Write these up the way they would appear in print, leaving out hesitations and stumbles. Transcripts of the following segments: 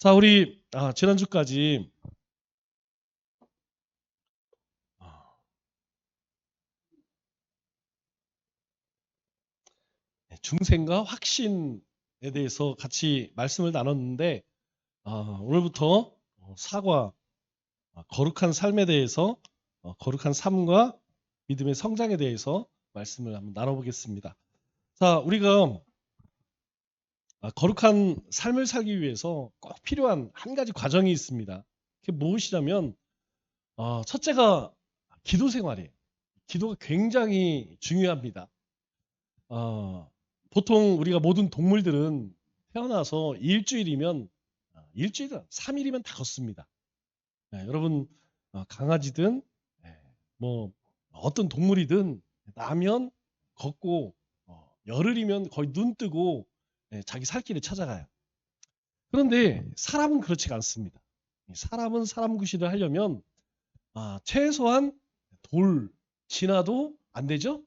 자, 우리 지난주까지 중생과 확신에 대해서 같이 말씀을 나눴는데 오늘부터 사과, 거룩한 삶에 대해서 거룩한 삶과 믿음의 성장에 대해서 말씀을 한번 나눠보겠습니다. 자, 우리가 거룩한 삶을 살기 위해서 꼭 필요한 한 가지 과정이 있습니다. 그게 무엇이냐면 첫째가 기도 생활이에요. 기도가 굉장히 중요합니다. 보통 우리가 모든 동물들은 태어나서 일주일이면 3일이면 다 걷습니다. 여러분 강아지든 뭐 어떤 동물이든 나면 걷고 열흘이면 거의 눈 뜨고 자기 살 길을 찾아가요. 그런데 사람은 그렇지가 않습니다. 사람은 사람 구실을 하려면 최소한 돌 지나도 안 되죠?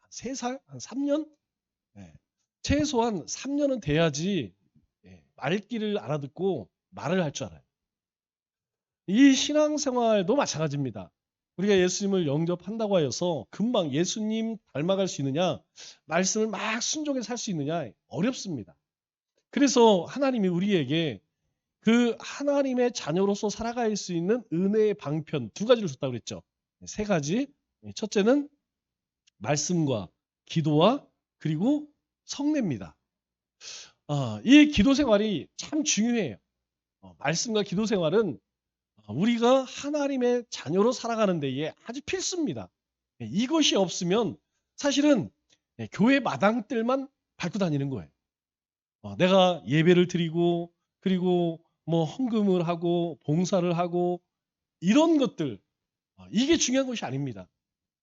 3살, 한 3년? 최소한 3년은 돼야지 말귀를 알아듣고 말을 할 줄 알아요. 이 신앙생활도 마찬가지입니다. 우리가 예수님을 영접한다고 하여서 금방 예수님 닮아갈 수 있느냐, 말씀을 막 순종해 살 수 있느냐 어렵습니다. 그래서 하나님이 우리에게 그 하나님의 자녀로서 살아갈 수 있는 은혜의 방편 두 가지를 줬다고 그랬죠. 세 가지. 첫째는 말씀과 기도와 그리고 성례입니다. 이 기도 생활이 참 중요해요. 말씀과 기도 생활은 우리가 하나님의 자녀로 살아가는 데에 아주 필수입니다. 이것이 없으면 사실은 교회 마당들만 밟고 다니는 거예요. 내가 예배를 드리고 그리고 뭐 헌금을 하고 봉사를 하고 이런 것들 이게 중요한 것이 아닙니다.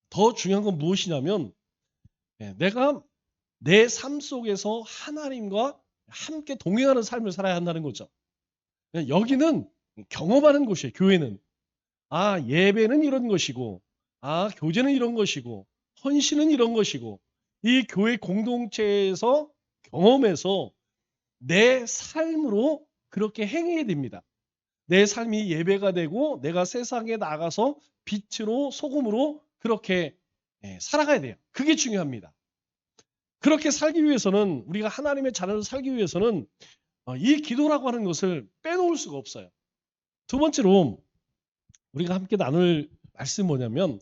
더 중요한 건 무엇이냐면 내가 내 삶 속에서 하나님과 함께 동행하는 삶을 살아야 한다는 거죠. 여기는 경험하는 곳이에요. 교회는. 예배는 이런 것이고 교제는 이런 것이고 헌신은 이런 것이고 이 교회 공동체에서 경험해서 내 삶으로 그렇게 행해야 됩니다. 내 삶이 예배가 되고 내가 세상에 나가서 빛으로 소금으로 그렇게 살아가야 돼요. 그게 중요합니다. 그렇게 살기 위해서는 우리가 하나님의 자녀로 살기 위해서는 이 기도라고 하는 것을 빼놓을 수가 없어요. 두 번째로 우리가 함께 나눌 말씀이 뭐냐면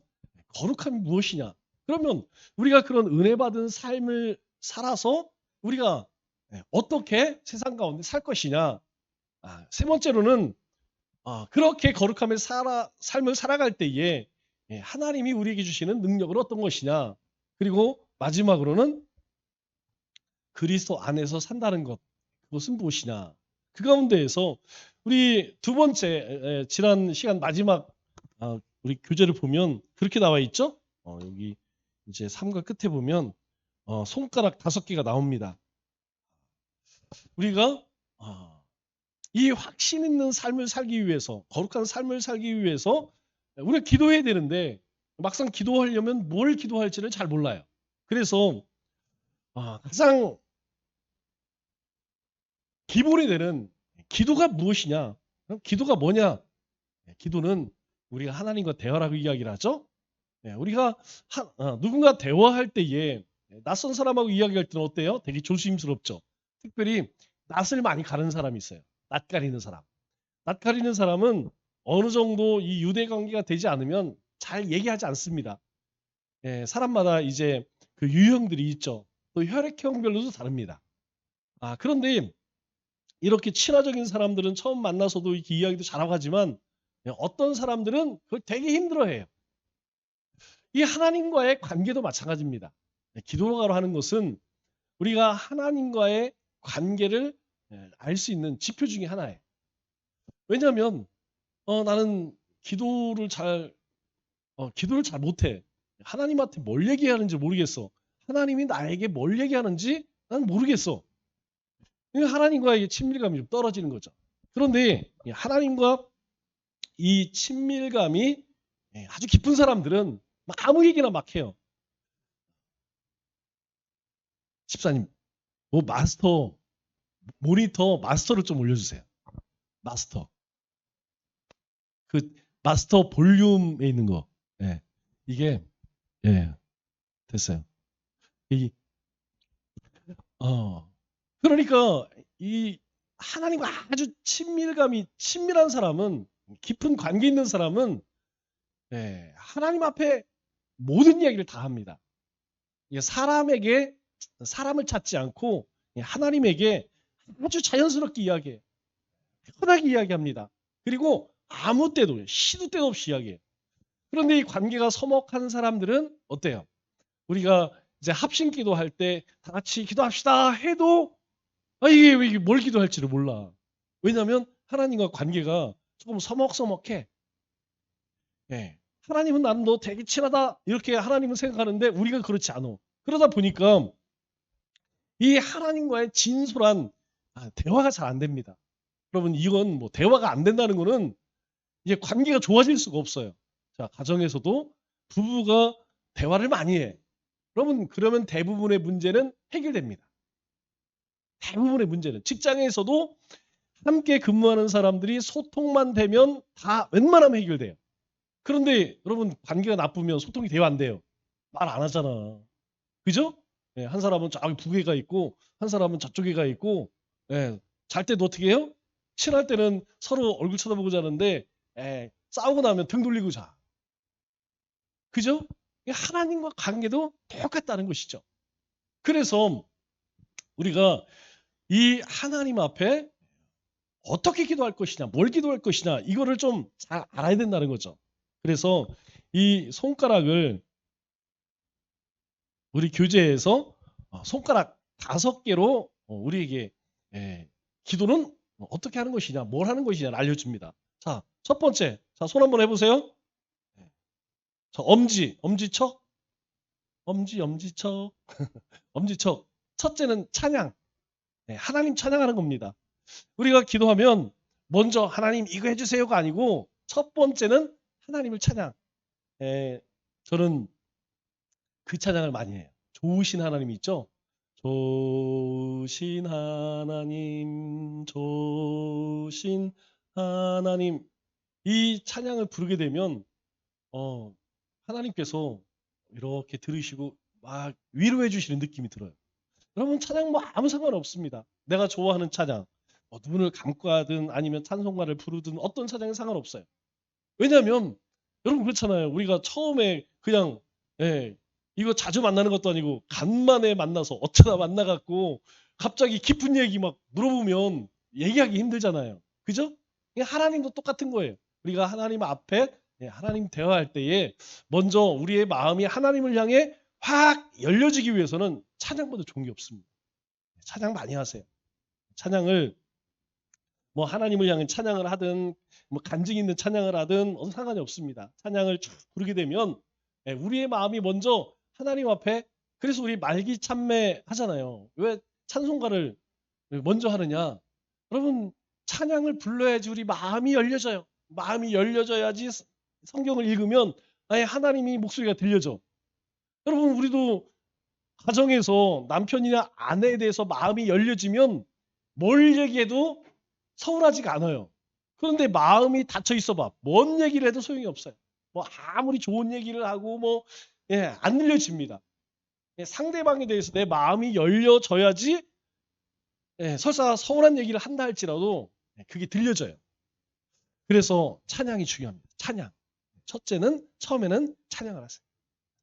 거룩함이 무엇이냐. 그러면 우리가 그런 은혜 받은 삶을 살아서 우리가 어떻게 세상 가운데 살 것이냐. 세 번째로는 그렇게 거룩함의 삶을 살아갈 때에 하나님이 우리에게 주시는 능력은 어떤 것이냐. 그리고 마지막으로는 그리스도 안에서 산다는 것. 그것은 무엇이냐. 그 가운데에서 우리 두 번째 지난 시간 마지막 우리 교재를 보면 그렇게 나와 있죠. 여기 이제 3과 끝에 보면 손가락 5개가 나옵니다. 우리가 이 확신 있는 삶을 살기 위해서 거룩한 삶을 살기 위해서 우리가 기도해야 되는데 막상 기도하려면 뭘 기도할지를 잘 몰라요. 그래서 가장 기본이 되는 기도가 무엇이냐? 기도가 뭐냐? 기도는 우리가 하나님과 대화라고 이야기를 하죠. 우리가 누군가 대화할 때에 낯선 사람하고 이야기할 때는 어때요? 되게 조심스럽죠. 특별히 낯을 많이 가는 사람이 있어요. 낯 가리는 사람. 낯 가리는 사람은 어느 정도 이 유대 관계가 되지 않으면 잘 얘기하지 않습니다. 사람마다 이제 그 유형들이 있죠. 또 혈액형별로도 다릅니다. 그런데 이렇게 친화적인 사람들은 처음 만나서도 이렇게 이야기도 잘하고 하지만 어떤 사람들은 그걸 되게 힘들어해요. 이 하나님과의 관계도 마찬가지입니다. 기도로 하는 것은 우리가 하나님과의 관계를 알 수 있는 지표 중에 하나예요. 왜냐하면 나는 기도를 잘 못해. 하나님한테 뭘 얘기하는지 모르겠어. 하나님이 나에게 뭘 얘기하는지 난 모르겠어. 하나님과의 친밀감이 좀 떨어지는 거죠. 그런데 하나님과 이 친밀감이 아주 깊은 사람들은 막 아무 얘기나 막 해요. 집사님, 모니터 마스터를 좀 올려주세요. 마스터. 그 마스터 볼륨에 있는 거. 예. 이게 예. 됐어요. 이 그러니까 이 하나님과 아주 친밀한 사람은 깊은 관계 있는 사람은 예, 하나님 앞에 모든 이야기를 다 합니다. 이게 사람에게 사람을 찾지 않고 하나님에게 아주 자연스럽게 이야기해. 편하게 이야기합니다. 그리고 아무 때도 시도 때도 없이 이야기해. 그런데 이 관계가 서먹한 사람들은 어때요? 우리가 이제 합심 기도할 때 다 같이 기도합시다 해도 이게 왜 뭘 기도할지를 몰라. 왜냐하면 하나님과 관계가 조금 서먹서먹해. 예. 하나님은 나는 너 되게 친하다 이렇게 하나님은 생각하는데 우리가 그렇지 않아. 그러다 보니까 이 하나님과의 진솔한 대화가 잘 안 됩니다. 여러분 이건 뭐 대화가 안 된다는 거는 이제 관계가 좋아질 수가 없어요. 자, 가정에서도 부부가 대화를 많이 해. 여러분 그러면 대부분의 문제는 해결됩니다. 대부분의 문제는 직장에서도 함께 근무하는 사람들이 소통만 되면 다 웬만하면 해결돼요. 그런데 여러분 관계가 나쁘면 소통이 돼요 안 돼요? 말 안 하잖아. 그죠? 예, 한 사람은 저기 북에 가 있고 한 사람은 저쪽에 가 있고 예, 잘 때도 어떻게 해요? 친할 때는 서로 얼굴 쳐다보고 자는데 싸우고 나면 등 돌리고 자. 그죠? 하나님과 관계도 똑같다는 것이죠. 그래서 우리가 이 하나님 앞에 어떻게 기도할 것이냐, 뭘 기도할 것이냐 이거를 좀 잘 알아야 된다는 거죠. 그래서 이 손가락을 우리 교재에서 손가락 5개로 우리에게 기도는 어떻게 하는 것이냐, 뭘 하는 것이냐를 알려줍니다. 자, 첫 번째, 자, 손 한번 해보세요. 자, 엄지척, 엄지척, 엄지척. 첫째는 찬양, 하나님 찬양하는 겁니다. 우리가 기도하면 먼저 하나님 이거 해주세요가 아니고 첫 번째는 하나님을 찬양. 저는 그 찬양을 많이 해요. 좋으신 하나님 있죠? 좋으신 하나님, 좋으신 하나님. 이 찬양을 부르게 되면 하나님께서 이렇게 들으시고 막 위로해 주시는 느낌이 들어요. 여러분 찬양 뭐 아무 상관없습니다. 내가 좋아하는 찬양. 눈을 감고 하든 아니면 찬송가를 부르든 어떤 찬양은 상관없어요. 왜냐하면 여러분 그렇잖아요. 우리가 처음에 그냥 이거 자주 만나는 것도 아니고 간만에 만나서 어쩌다 만나갖고 갑자기 깊은 얘기 막 물어보면 얘기하기 힘들잖아요. 그죠? 하나님도 똑같은 거예요. 우리가 하나님 앞에 하나님 대화할 때에 먼저 우리의 마음이 하나님을 향해 확 열려지기 위해서는 찬양보다 좋은 게 없습니다. 찬양 많이 하세요. 찬양을 뭐 하나님을 향해 찬양을 하든 뭐 간증 있는 찬양을 하든 상관이 없습니다. 찬양을 쭉 부르게 되면 우리의 마음이 먼저 하나님 앞에 그래서 우리 말기 참매 하잖아요. 왜 찬송가를 먼저 하느냐? 여러분 찬양을 불러야지 우리 마음이 열려져요. 마음이 열려져야지 성경을 읽으면 아예 하나님이 목소리가 들려져. 여러분 우리도 가정에서 남편이나 아내에 대해서 마음이 열려지면 뭘 얘기해도 서운하지가 않아요. 그런데 마음이 닫혀 있어 봐. 뭔 얘기를 해도 소용이 없어요. 뭐 아무리 좋은 얘기를 하고 뭐 안 들려집니다. 상대방에 대해서 내 마음이 열려져야지 설사 서운한 얘기를 한다 할지라도 그게 들려져요. 그래서 찬양이 중요합니다. 찬양. 첫째는 처음에는 찬양을 하세요.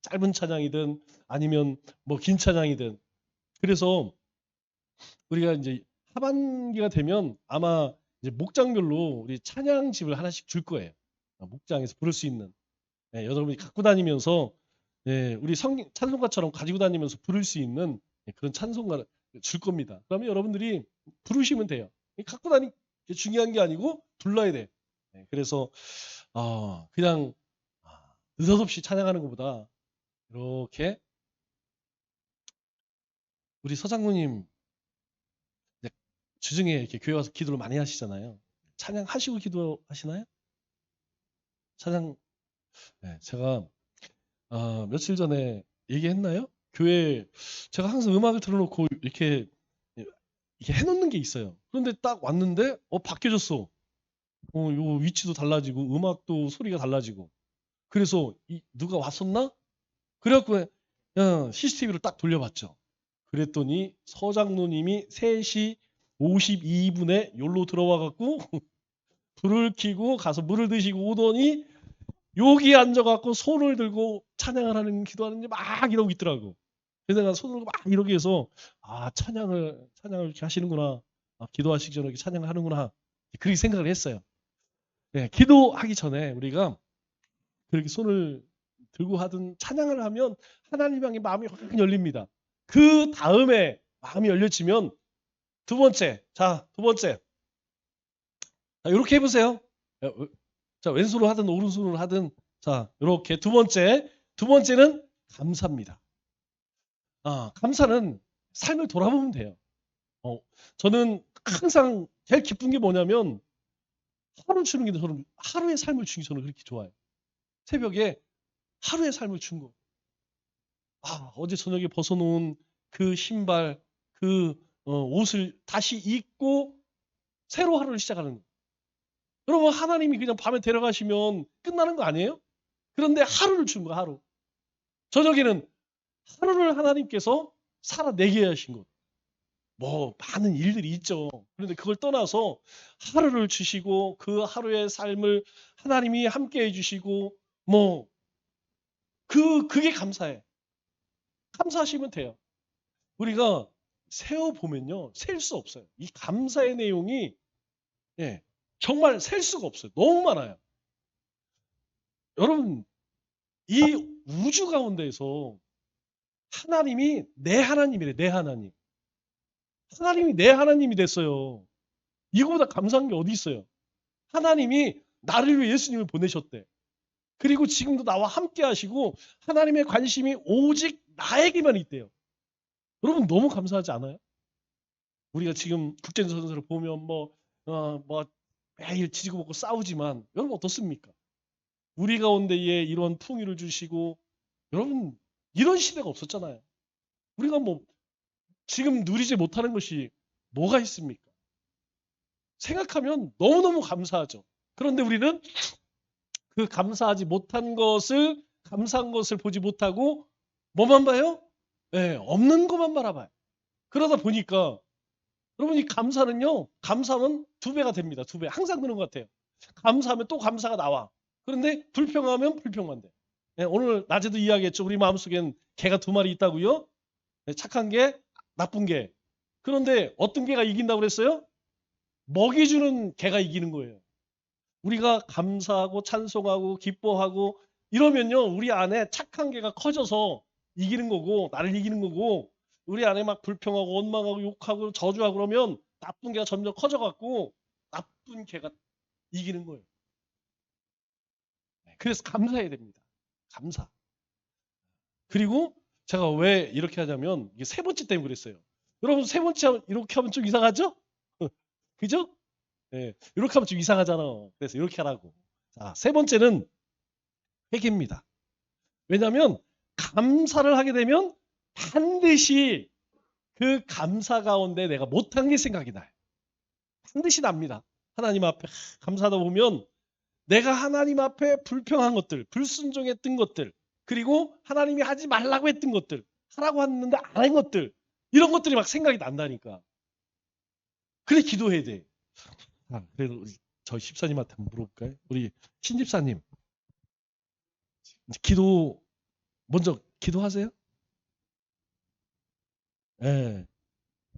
짧은 찬양이든 아니면 뭐 긴 찬양이든. 그래서 우리가 이제 하반기가 되면 아마 이제 목장별로 우리 찬양집을 하나씩 줄 거예요. 목장에서 부를 수 있는. 여러분이 갖고 다니면서 우리 찬송가처럼 가지고 다니면서 부를 수 있는 그런 찬송가를 줄 겁니다. 그러면 여러분들이 부르시면 돼요. 갖고 다니 게 중요한 게 아니고 불러야 돼. 그래서 그냥 느닷없이 찬양하는 것보다 이렇게 우리 서장로님 주중에 이렇게 교회 와서 기도를 많이 하시잖아요. 찬양하시고 기도하시나요? 찬양 제가 며칠 전에 얘기했나요? 교회 제가 항상 음악을 틀어놓고 이렇게 해놓는 게 있어요. 그런데 딱 왔는데 바뀌어졌어. 요 위치도 달라지고 음악도 소리가 달라지고. 그래서 누가 왔었나? 그래갖고 그냥 CCTV를 딱 돌려봤죠. 그랬더니 서장로님이 3시 52분에 여기로 들어와갖고 불을 켜고 가서 물을 드시고 오더니 여기 앉아갖고 손을 들고 찬양을 하는 기도하는 게 막 이러고 있더라고. 그래서 내가 손을 들고 막 이러게 해서 찬양을 이렇게 하시는구나. 기도하시기 전에 이렇게 찬양을 하는구나. 그렇게 생각을 했어요. 네, 기도하기 전에 우리가 그렇게 손을 들고 하든 찬양을 하면 하나님 향해 마음이 확 열립니다. 그 다음에 마음이 열려지면 두 번째. 자, 이렇게 해보세요. 자, 왼손으로 하든 오른손으로 하든 자, 이렇게 두 번째는 감사입니다. 감사는 삶을 돌아보면 돼요. 저는 항상 제일 기쁜 게 뭐냐면 하루 주는 게 저는 하루의 삶을 주는 게 저는 그렇게 좋아요. 새벽에 하루의 삶을 준 거. 어제 저녁에 벗어놓은 그 신발, 그 옷을 다시 입고 새로 하루를 시작하는 거. 여러분 하나님이 그냥 밤에 데려가시면 끝나는 거 아니에요? 그런데 하루를 준 거 하루. 저녁에는 하루를 하나님께서 살아내게 하신 것. 뭐 많은 일들이 있죠. 그런데 그걸 떠나서 하루를 주시고 그 하루의 삶을 하나님이 함께 해주시고 뭐 그게 감사해. 감사하시면 돼요. 우리가 세어보면요. 셀 수 없어요. 이 감사의 내용이 정말 셀 수가 없어요. 너무 많아요. 여러분 이 우주 가운데에서 하나님이 내 하나님이래. 내 하나님. 하나님이 내 하나님이 됐어요. 이거보다 감사한 게 어디 있어요. 하나님이 나를 위해 예수님을 보내셨대. 그리고 지금도 나와 함께 하시고 하나님의 관심이 오직 나에게만 있대요. 여러분 너무 감사하지 않아요? 우리가 지금 국제전선을 보면 뭐 매일 지지고 먹고 싸우지만 여러분 어떻습니까? 우리 가운데에 이런 풍요를 주시고 여러분 이런 시대가 없었잖아요. 우리가 뭐 지금 누리지 못하는 것이 뭐가 있습니까? 생각하면 너무너무 감사하죠. 그런데 우리는 그 감사하지 못한 것을 감사한 것을 보지 못하고 뭐만 봐요? 없는 것만 바라봐요. 그러다 보니까 여러분 이 감사하면 2배가 됩니다. 2배. 항상 그런 것 같아요. 감사하면 또 감사가 나와. 그런데 불평하면 불평만 돼. 오늘 낮에도 이야기했죠. 우리 마음속엔 개가 2마리 있다고요. 착한 개, 나쁜 개. 그런데 어떤 개가 이긴다고 그랬어요? 먹이 주는 개가 이기는 거예요. 우리가 감사하고 찬송하고 기뻐하고 이러면요. 우리 안에 착한 개가 커져서 이기는 거고 나를 이기는 거고 우리 안에 막 불평하고 원망하고 욕하고 저주하고 그러면 나쁜 개가 점점 커져갖고 나쁜 개가 이기는 거예요. 그래서 감사해야 됩니다. 감사. 그리고 제가 왜 이렇게 하냐면 이게 세 번째 때문에 그랬어요. 여러분 세 번째 하면 이렇게 하면 좀 이상하죠? 그죠? 이렇게 하면 좀 이상하잖아. 그래서 이렇게 하라고. 자, 세 번째는 회개입니다. 왜냐하면 감사를 하게 되면 반드시 그 감사 가운데 내가 못한 게 생각이 나요. 반드시 납니다. 하나님 앞에 감사하다 보면 내가 하나님 앞에 불평한 것들, 불순종했던 것들, 그리고 하나님이 하지 말라고 했던 것들, 하라고 했는데 안 한 것들, 이런 것들이 막 생각이 난다니까. 그래 기도해야 돼. 그래도 저희 집사님한테 한번 물어볼까요? 우리 신집사님 기도 먼저 기도하세요?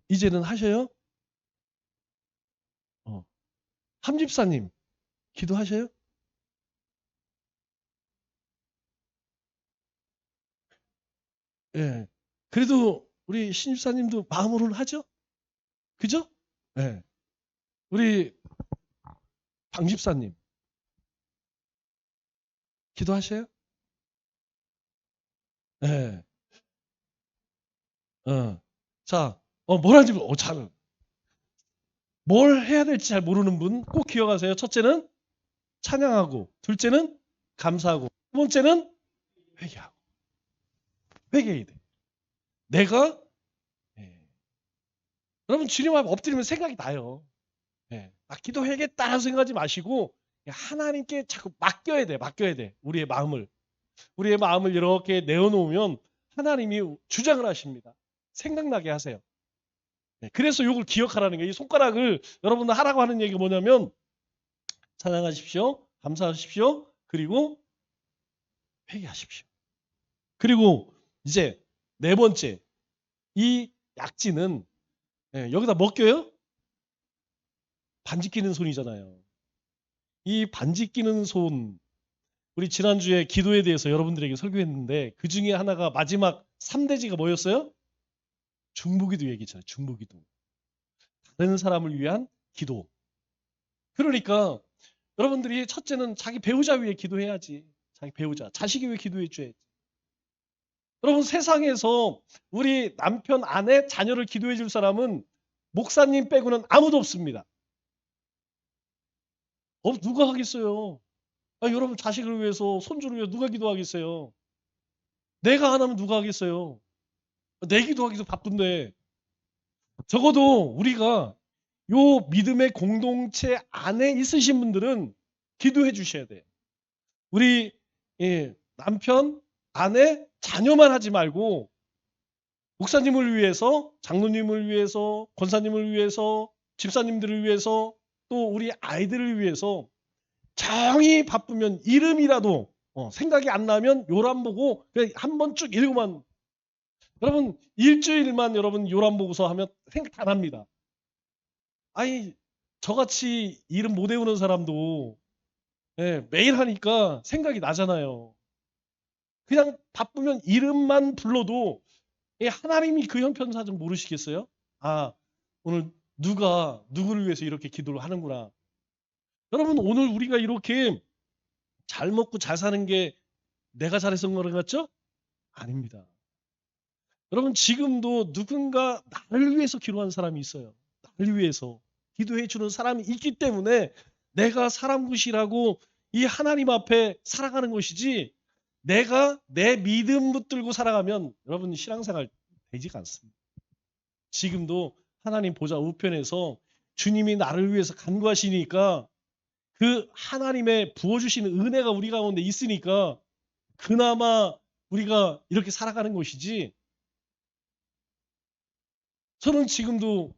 이제는 하셔요? 함집사님 기도하셔요? 그래도 우리 신집사님도 마음으로는 하죠? 그죠? 우리 방집사님 기도하셔요? 예. 자, 뭘 하는지 뭘 해야 될지 잘 모르는 분 꼭 기억하세요. 첫째는 찬양하고, 둘째는 감사하고, 두 번째는 회개하고. 회개해야 돼. 내가 여러분 주님 앞에 엎드리면 생각이 나요. 기도해야겠다 생각하지 마시고 하나님께 자꾸 맡겨야 돼. 맡겨야 돼. 우리의 마음을 이렇게 내어놓으면 하나님이 주장을 하십니다. 생각나게 하세요. 그래서 이걸 기억하라는 거예요. 이 손가락을 여러분들 하라고 하는 얘기가 뭐냐면 찬양하십시오. 감사하십시오. 그리고 회개하십시오. 그리고 이제 네 번째, 이 약지는 여기다 먹겨요? 반지 끼는 손이잖아요. 이 반지 끼는 손, 우리 지난주에 기도에 대해서 여러분들에게 설교했는데 그 중에 하나가 마지막 3대지가 뭐였어요? 중보기도 얘기잖아요. 중보기도. 다른 사람을 위한 기도. 그러니까 여러분들이 첫째는 자기 배우자 위해 기도해야지. 자기 배우자, 자식이 위해 기도해 줘야지. 여러분 세상에서 우리 남편, 아내, 자녀를 기도해 줄 사람은 목사님 빼고는 아무도 없습니다. 누가 하겠어요? 여러분 자식을 위해서, 손주를 위해서 누가 기도하겠어요? 내가 안 하면 누가 하겠어요? 내 기도하기도 바쁜데 적어도 우리가 요 믿음의 공동체 안에 있으신 분들은 기도해 주셔야 돼요. 우리 남편, 아내, 자녀만 하지 말고 목사님을 위해서, 장로님을 위해서, 권사님을 위해서, 집사님들을 위해서, 또 우리 아이들을 위해서 정이 바쁘면 이름이라도 생각이 안 나면 요람 보고 그냥 한번 쭉 읽으면 여러분 일주일만 여러분 요람 보고서 하면 생각 다 납니다. 아니 저같이 이름 못 외우는 사람도 매일 하니까 생각이 나잖아요. 그냥 바쁘면 이름만 불러도 하나님이 그 형편사 좀 모르시겠어요? 아 오늘 누가 누구를 위해서 이렇게 기도를 하는구나. 여러분 오늘 우리가 이렇게 잘 먹고 잘 사는 게 내가 잘해서 그런 것 같죠? 아닙니다. 여러분 지금도 누군가 나를 위해서 기도하는 사람이 있어요. 나를 위해서 기도해 주는 사람이 있기 때문에 내가 사람 굿이라고 이 하나님 앞에 살아가는 것이지 내가 내 믿음 붙들고 살아가면 여러분 신앙생활 되지가 않습니다. 지금도 하나님 보좌 우편에서 주님이 나를 위해서 간구하시니까 그 하나님의 부어주시는 은혜가 우리 가운데 있으니까 그나마 우리가 이렇게 살아가는 것이지 저는 지금도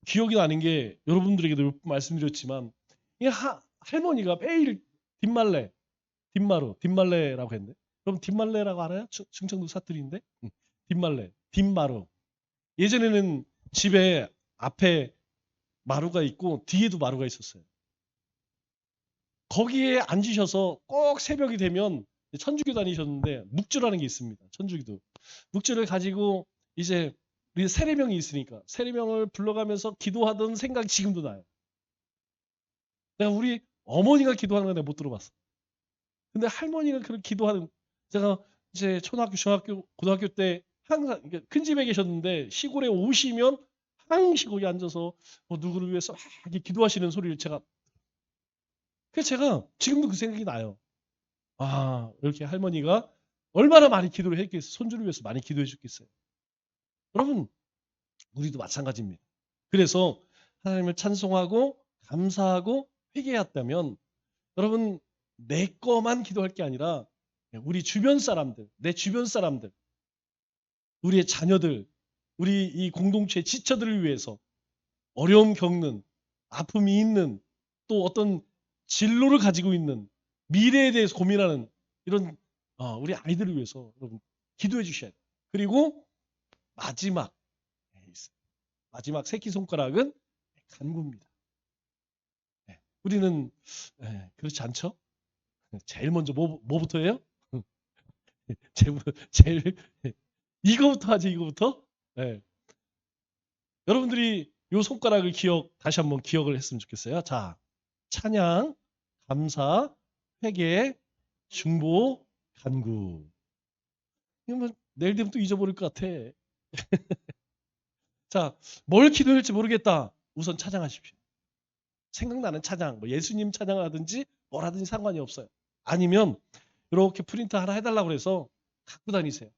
기억이 나는 게 여러분들에게도 몇 번 말씀드렸지만 이 할머니가 매일 뒷말레라고 했는데 그럼 뒷말레라고 알아요? 충청도 사투리인데 뒷마루 예전에는 집에 앞에 마루가 있고 뒤에도 마루가 있었어요. 거기에 앉으셔서 꼭 새벽이 되면 천주교 다니셨는데 묵주라는 게 있습니다. 천주기도 묵주를 가지고 이제 우리 세례명이 있으니까 세례명을 불러가면서 기도하던 생각이 지금도 나요. 내가 우리 어머니가 기도하는 거 내가 못 들어봤어. 근데 할머니가 그런 기도하는 제가 이제 초등학교, 중학교, 고등학교 때 항상 큰 집에 계셨는데 시골에 오시면 항시 거기 앉아서 누구를 위해서 막 이렇게 기도하시는 소리를 그래서 제가 지금도 그 생각이 나요. 아 이렇게 할머니가 얼마나 많이 기도를 했겠어요. 손주를 위해서 많이 기도해 줬겠어요. 여러분 우리도 마찬가지입니다. 그래서 하나님을 찬송하고 감사하고 회개했다면 여러분 내 거만 기도할 게 아니라 우리 주변 사람들, 내 주변 사람들, 우리의 자녀들, 우리 이 공동체 지처들을 위해서 어려움 겪는, 아픔이 있는, 또 어떤 진로를 가지고 있는 미래에 대해서 고민하는 이런 우리 아이들을 위해서 여러분 기도해 주셔야 돼요. 그리고 마지막 새끼손가락은 간구입니다. 우리는 그렇지 않죠? 제일 먼저 뭐부터 해요? 제일 이거부터 하지 이거부터? 여러분들이 요 손가락을 다시 한번 기억을 했으면 좋겠어요. 자, 찬양, 감사, 회개, 중보, 간구. 이거 내일 되면 또 잊어버릴 것 같아. 자, 뭘 기도할지 모르겠다. 우선 찬양하십시오. 생각나는 찬양, 예수님 찬양하든지 뭐라든지 상관이 없어요. 아니면 이렇게 프린트 하나 해달라고 그래서 갖고 다니세요.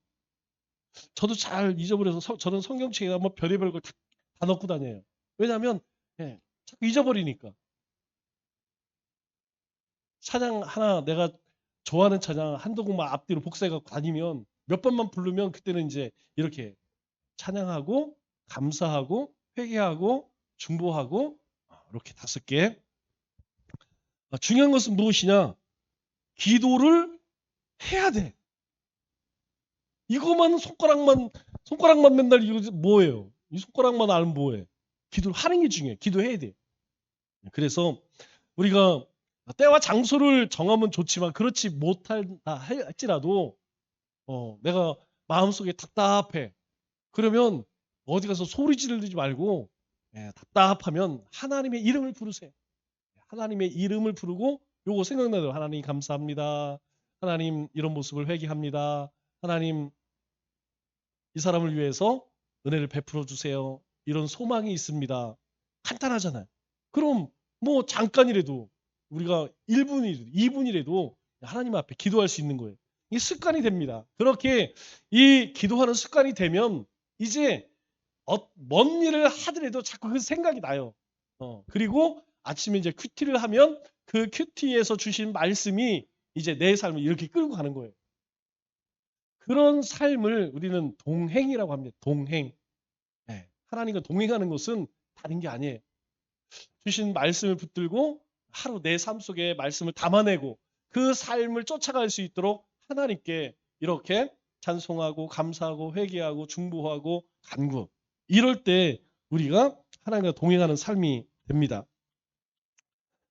저도 잘 잊어버려서 저는 성경책에다 별의별 걸 다 넣고 다녀요. 왜냐하면 자꾸 잊어버리니까. 찬양 하나 내가 좋아하는 찬양 한두 곡만 앞뒤로 복사해갖고 다니면 몇 번만 부르면 그때는 이제 이렇게 찬양하고 감사하고 회개하고 중보하고 이렇게 5개. 중요한 것은 무엇이냐? 기도를 해야 돼. 이거만 손가락만 맨날 이거 뭐예요? 이 손가락만 알면 뭐해? 기도를 하는 게 중요해. 기도해야 돼. 그래서 우리가 때와 장소를 정하면 좋지만 그렇지 못한다 할지라도 내가 마음속에 답답해. 그러면 어디 가서 소리 지르지 말고 답답하면 하나님의 이름을 부르세요. 하나님의 이름을 부르고 요거 생각나요. 하나님 감사합니다. 하나님 이런 모습을 회개합니다. 하나님 이 사람을 위해서 은혜를 베풀어 주세요. 이런 소망이 있습니다. 간단하잖아요. 그럼 뭐 잠깐이라도 우리가 1분이라도 2분이라도 하나님 앞에 기도할 수 있는 거예요. 이게 습관이 됩니다. 그렇게 이 기도하는 습관이 되면 이제 먼 일을 하더라도 자꾸 그 생각이 나요. 그리고 아침에 이제 큐티를 하면 그 큐티에서 주신 말씀이 이제 내 삶을 이렇게 끌고 가는 거예요. 그런 삶을 우리는 동행이라고 합니다. 동행. 하나님과 동행하는 것은 다른 게 아니에요. 주신 말씀을 붙들고 하루 내 삶 속에 말씀을 담아내고 그 삶을 쫓아갈 수 있도록 하나님께 이렇게 찬송하고 감사하고 회개하고 중보하고 간구. 이럴 때 우리가 하나님과 동행하는 삶이 됩니다.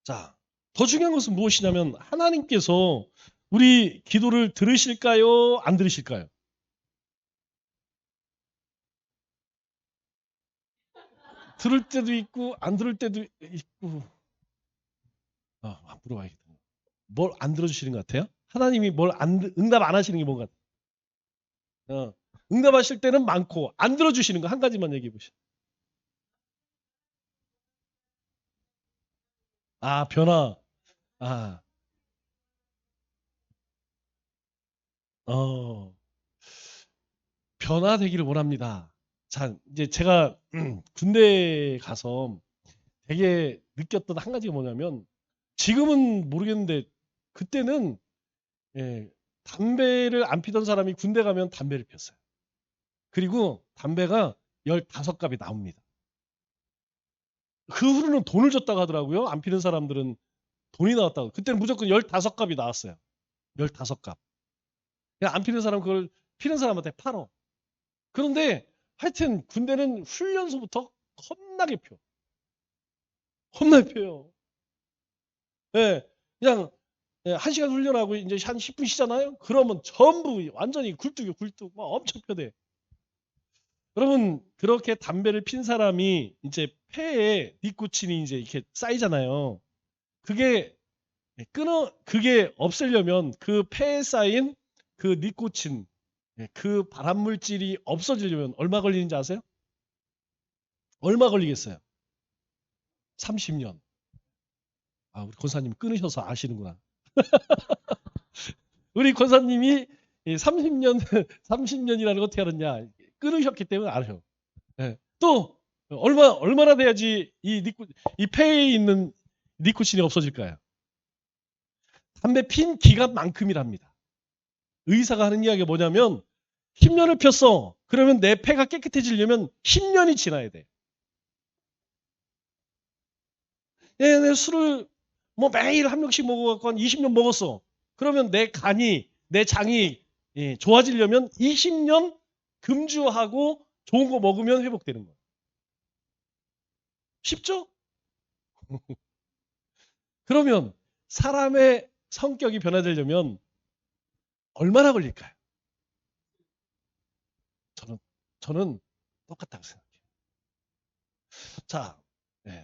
자, 더 중요한 것은 무엇이냐면 하나님께서 우리 기도를 들으실까요? 안 들으실까요? 들을 때도 있고 안 들을 때도 있고. 물어봐야겠다. 뭘 안 들어주시는 것 같아요? 하나님이 응답 안 하시는 게 뭔가 같아요? 응답하실 때는 많고 안 들어주시는 거 한 가지만 얘기해 보시죠. 변화. 아, 어, 변화되기를 원합니다. 자, 이제 제가 군대에 가서 되게 느꼈던 한 가지가 뭐냐면 지금은 모르겠는데 그때는 담배를 안 피던 사람이 군대 가면 담배를 피웠어요. 그리고 담배가 15갑이 나옵니다. 그 후로는 돈을 줬다고 하더라고요. 안 피는 사람들은 돈이 나왔다고. 그때는 무조건 15갑이 나왔어요. 15갑. 그냥 안 피는 사람 그걸 피는 사람한테 팔어. 그런데 하여튼 군대는 훈련소부터 겁나게 펴. 겁나게 펴요. 예. 그냥 1시간 훈련하고 이제 한 10분 쉬잖아요. 그러면 전부 완전히 굴뚝이 굴뚝 막 엄청 펴대. 여러분 그렇게 담배를 핀 사람이 이제 폐에 니코틴이 이제 이렇게 쌓이잖아요. 그게 없애려면 그 폐에 쌓인 그 니코틴, 그 발암 물질이 없어지려면 얼마 걸리는지 아세요? 얼마 걸리겠어요? 30년. 우리 권사님 끊으셔서 아시는구나. 우리 권사님이 30년 30년이라는 거 어떻게 알았냐? 끊으셨기 때문에 알아요. 또 얼마나 돼야지 이 폐에 있는 니코틴이 없어질까요? 담배 핀 기간만큼이랍니다. 의사가 하는 이야기가 뭐냐면 10년을 폈어. 그러면 내 폐가 깨끗해지려면 10년이 지나야 돼. 내 술을 뭐 매일 한 병씩 먹어갖고 한 20년 먹었어. 그러면 내 장이 좋아지려면 20년 금주하고 좋은 거 먹으면 회복되는 거야. 쉽죠? 그러면 사람의 성격이 변화되려면 얼마나 걸릴까요? 저는 똑같다고 생각해요. 자,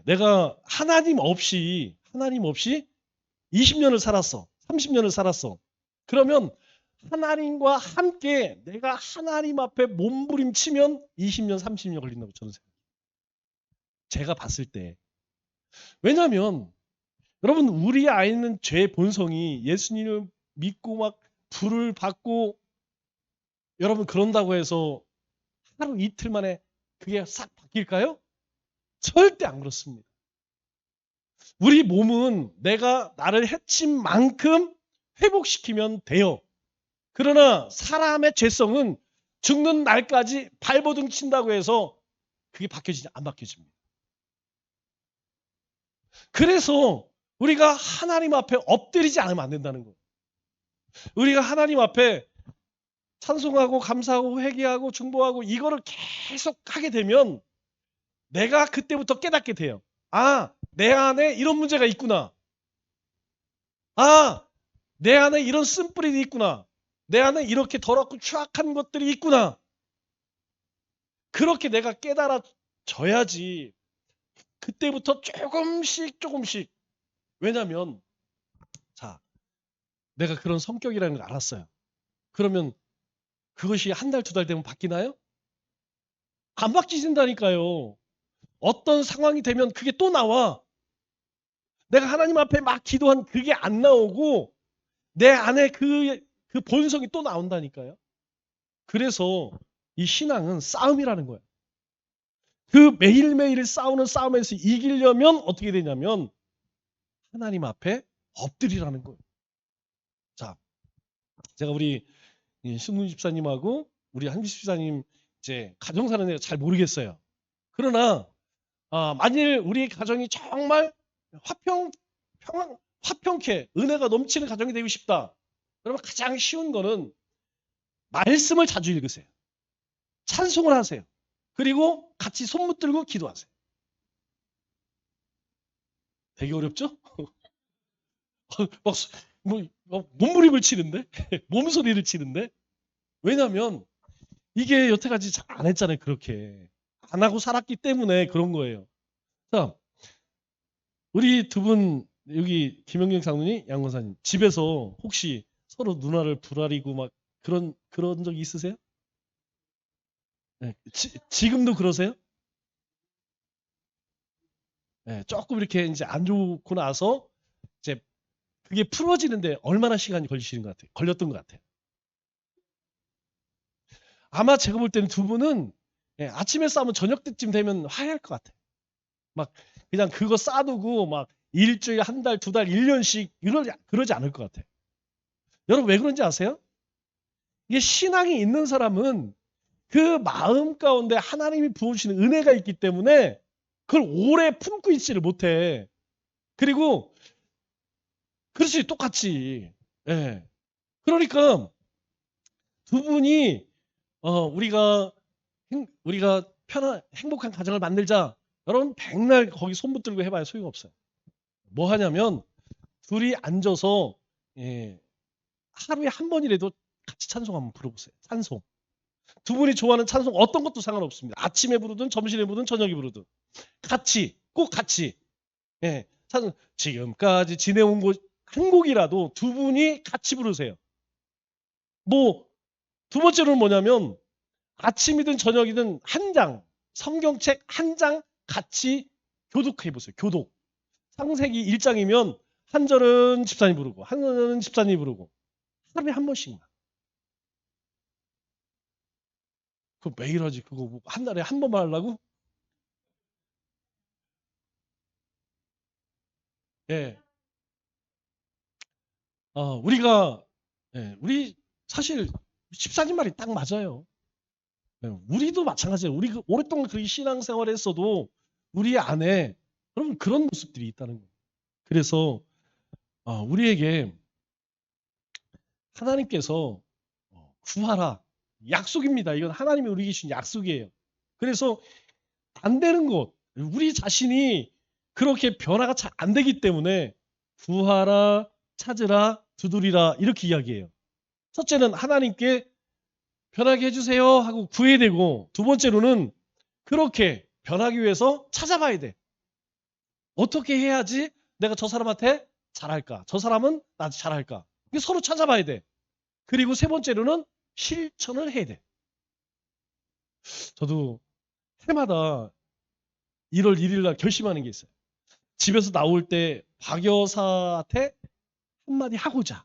내가 하나님 없이 20년을 살았어. 30년을 살았어. 그러면 하나님과 함께 내가 하나님 앞에 몸부림치면 20년, 30년 걸린다고 저는 생각해요. 제가 봤을 때. 왜냐하면 여러분 우리 아이는 죄의 본성이 예수님을 믿고 막 불을 받고 여러분 그런다고 해서 하루 이틀 만에 그게 싹 바뀔까요? 절대 안 그렇습니다. 우리 몸은 내가 나를 해친 만큼 회복시키면 돼요. 그러나 사람의 죄성은 죽는 날까지 발버둥 친다고 해서 그게 안 바뀌어집니다. 그래서 우리가 하나님 앞에 엎드리지 않으면 안 된다는 거예요. 우리가 하나님 앞에 찬송하고 감사하고 회개하고 중보하고 이거를 계속 하게 되면 내가 그때부터 깨닫게 돼요. 아, 내 안에 이런 문제가 있구나. 아, 내 안에 이런 쓴뿌리도 있구나. 내 안에 이렇게 더럽고 추악한 것들이 있구나. 그렇게 내가 깨달아져야지 그때부터 조금씩 왜냐면 자, 내가 그런 성격이라는 걸 알았어요. 그러면 그것이 한 달, 두 달 되면 바뀌나요? 안 바뀌진다니까요. 어떤 상황이 되면 그게 또 나와. 내가 하나님 앞에 막 기도한 그게 안 나오고 내 안에 그 본성이 또 나온다니까요. 그래서 이 신앙은 싸움이라는 거예요. 그 매일매일 싸우는 싸움에서 이기려면 어떻게 되냐면 하나님 앞에 엎드리라는 거예요. 자, 제가 우리 신문 집사님하고 우리 한기 집사님 이제 가정 사는 애 잘 모르겠어요. 그러나 만일 우리 가정이 정말 화평케 은혜가 넘치는 가정이 되고 싶다. 여러분 가장 쉬운 거는 말씀을 자주 읽으세요. 찬송을 하세요. 그리고 같이 손 붙들고 기도하세요. 되게 어렵죠? 막 몸부림을 치는데? 몸소리를 치는데? 왜냐면 이게 여태까지 잘 안 했잖아요. 그렇게. 안 하고 살았기 때문에 그런 거예요. 자, 우리 두 분 여기 김영경 장로님, 양 권사님 집에서 혹시 서로 누나를 부라리고 막 그런 적이 있으세요? 네, 지금도 그러세요? 네, 조금 이렇게 이제 안 좋고 나서 이제 그게 풀어지는데 얼마나 시간이 걸리시는 것 같아요? 걸렸던 것 같아요. 아마 제가 볼 때는 두 분은 아침에 싸우면 저녁 때쯤 되면 화해할 것 같아요. 막 그냥 그거 싸두고 막 일주일, 한 달, 두 달, 1년씩 그러지 않을 것 같아요. 여러분 왜 그런지 아세요? 이게 신앙이 있는 사람은 그 마음 가운데 하나님이 부어주시는 은혜가 있기 때문에 그걸 오래 품고 있지를 못해. 그리고 그렇지 똑같지. 예. 그러니까 두 분이 우리가 행복한 가정을 만들자. 여러분 백날 거기 손 붙들고 해봐야 소용없어요. 뭐 하냐면 둘이 앉아서 하루에 한 번이라도 같이 찬송 한번 부르보세요. 찬송. 두 분이 좋아하는 찬송 어떤 것도 상관없습니다. 아침에 부르든 점심에 부르든 저녁에 부르든 같이 꼭 같이 찬송 지금까지 지내온 곳 한 곡이라도 두 분이 같이 부르세요. 뭐 두 번째로는 뭐냐면 아침이든 저녁이든 한 장 성경책 한 장 같이 교독해 보세요. 교독. 창세기 1장이면 한 절은 집사님 부르고 한 절은 집사님 부르고 하루에 한 번씩만. 그거 매일 하지. 그거 뭐 한 달에 한 번만 하려고? 예. 우리가 우리 사실 집사님 말이 딱 맞아요. 우리도 마찬가지예요. 우리 오랫동안 그 신앙생활을 했어도 우리 안에 여러분 그런 모습들이 있다는 거예요. 그래서 우리에게 하나님께서 구하라. 약속입니다. 이건 하나님이 우리에게 주신 약속이에요. 그래서 안 되는 것, 우리 자신이 그렇게 변화가 잘 안 되기 때문에 구하라, 찾으라, 두드리라 이렇게 이야기해요. 첫째는 하나님께 변하게 해주세요 하고 구해야 되고 두 번째로는 그렇게 변하기 위해서 찾아봐야 돼. 어떻게 해야지 내가 저 사람한테 잘할까? 저 사람은 나한테 잘할까? 이게 서로 찾아봐야 돼. 그리고 세 번째로는 실천을 해야 돼. 저도 해마다 1월 1일 날 결심하는 게 있어요. 집에서 나올 때 박여사한테 한마디 하고자.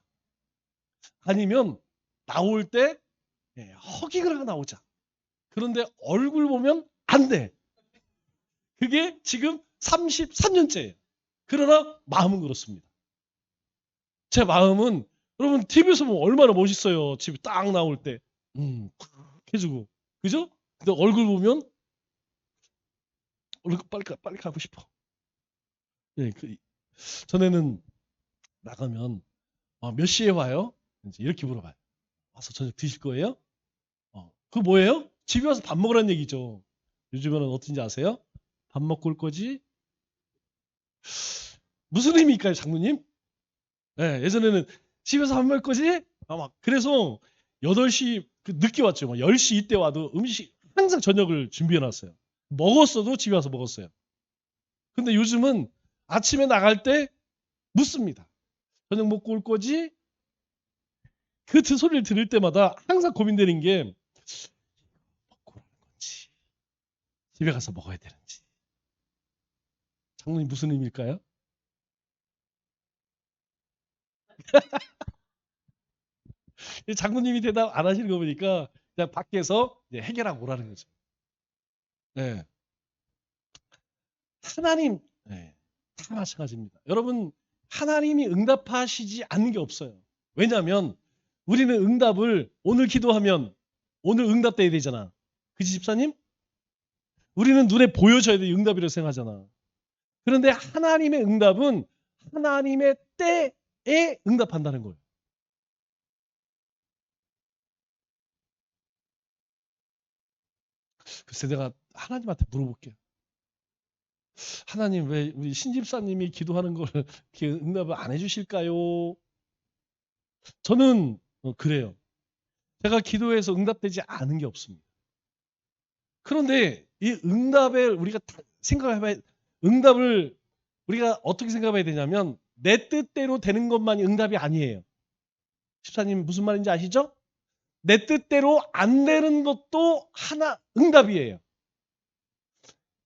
아니면 나올 때 허기를 하고 나오자. 그런데 얼굴 보면 안 돼. 그게 지금 33년째예요. 그러나 마음은 그렇습니다. 제 마음은 여러분 TV에서 보면 얼마나 멋있어요. 집에 딱 나올 때. 탁 해주고. 그죠? 근데 얼굴 보면 얼굴 빨리 가고 싶어. 예, 전에는 나가면 몇 시에 와요? 이제 이렇게 물어봐요. 와서 저녁 드실 거예요? 그거 뭐예요? 집에 와서 밥 먹으라는 얘기죠. 요즘에는 어떤지 아세요? 밥 먹고 올 거지? 무슨 의미일까요, 장로님? 예, 예전에는 집에서 밥 먹을 거지? 막 그래서 8시 늦게 왔죠. 막 10시 이때 와도 음식 항상 저녁을 준비해 놨어요. 먹었어도 집에 와서 먹었어요. 근데 요즘은 아침에 나갈 때 묻습니다. 저녁 먹고 올 거지? 그 소리를 들을 때마다 항상 고민되는 게 먹고 오는 건지 집에 가서 먹어야 되는지. 장로님 무슨 의미일까요? 장로님이 대답 안 하시는 거 보니까 그냥 밖에서 이제 해결하고 오라는 거죠. 네. 하나님, 네, 다 마찬가지입니다. 여러분, 하나님이 응답하시지 않는 게 없어요. 왜냐하면 우리는 응답을 오늘 기도하면 오늘 응답돼야 되잖아. 그지 집사님? 우리는 눈에 보여져야 돼 응답이라고 생각하잖아. 그런데 하나님의 응답은 하나님의 때에 응답한다는 거예요. 글쎄 내가 하나님한테 물어볼게요. 하나님 왜 우리 신집사님이 기도하는 걸 이렇게 응답을 안 해주실까요? 저는 그래요. 제가 기도해서 응답되지 않은 게 없습니다. 그런데 이 응답을 우리가 생각해봐야 응답을 우리가 어떻게 생각해야 되냐면 내 뜻대로 되는 것만이 응답이 아니에요. 집사님 무슨 말인지 아시죠? 내 뜻대로 안 되는 것도 하나 응답이에요.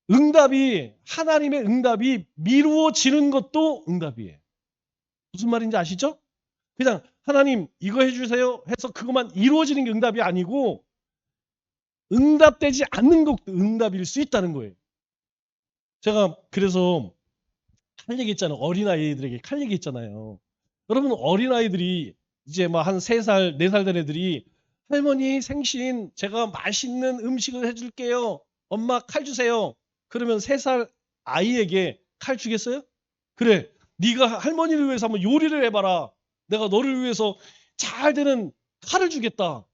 응답이 하나님의 응답이 미루어지는 것도 응답이에요. 무슨 말인지 아시죠? 그냥 하나님 이거 해주세요 해서 그것만 이루어지는 게 응답이 아니고 응답되지 않는 것도 응답일 수 있다는 거예요. 제가 그래서 할 얘기 있잖아요. 어린아이들에게 할 얘기 있잖아요. 여러분 어린아이들이 이제 막 한 3살, 4살 된 애들이 할머니 생신 제가 맛있는 음식을 해줄게요. 엄마 칼 주세요. 그러면 3살 아이에게 칼 주겠어요? 그래. 네가 할머니를 위해서 한번 요리를 해봐라. 내가 너를 위해서 잘 되는 칼을 주겠다.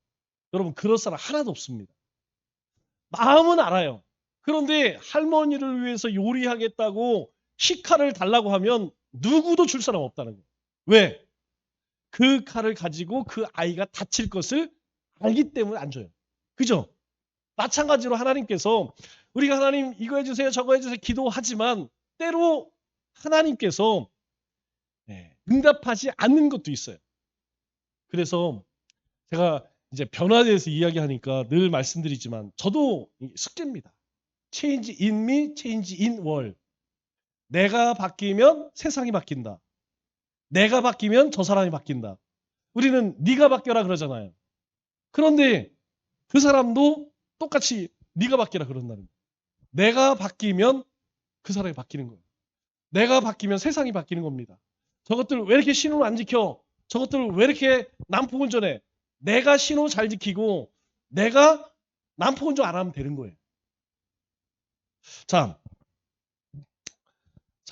여러분 그럴 사람 하나도 없습니다. 마음은 알아요. 그런데 할머니를 위해서 요리하겠다고 식칼을 달라고 하면 누구도 줄 사람 없다는 거예요. 왜? 그 칼을 가지고 그 아이가 다칠 것을 알기 때문에 안 줘요. 그죠? 마찬가지로 하나님께서 우리가 하나님 이거 해주세요 저거 해주세요 기도하지만 때로 하나님께서 응답하지 않는 것도 있어요. 그래서 제가 이제 변화에 대해서 이야기하니까 늘 말씀드리지만 저도 숙제입니다. Change in me, change in world. 내가 바뀌면 세상이 바뀐다. 내가 바뀌면 저 사람이 바뀐다. 우리는 네가 바뀌어라 그러잖아요. 그런데 그 사람도 똑같이 네가 바뀌라 그런다는 거예요. 내가 바뀌면 그 사람이 바뀌는 거예요. 내가 바뀌면 세상이 바뀌는 겁니다. 저것들 왜 이렇게 신호를 안 지켜? 저것들 왜 이렇게 난폭운전해? 내가 신호 잘 지키고 내가 난폭운전 안 하면 되는 거예요. 자,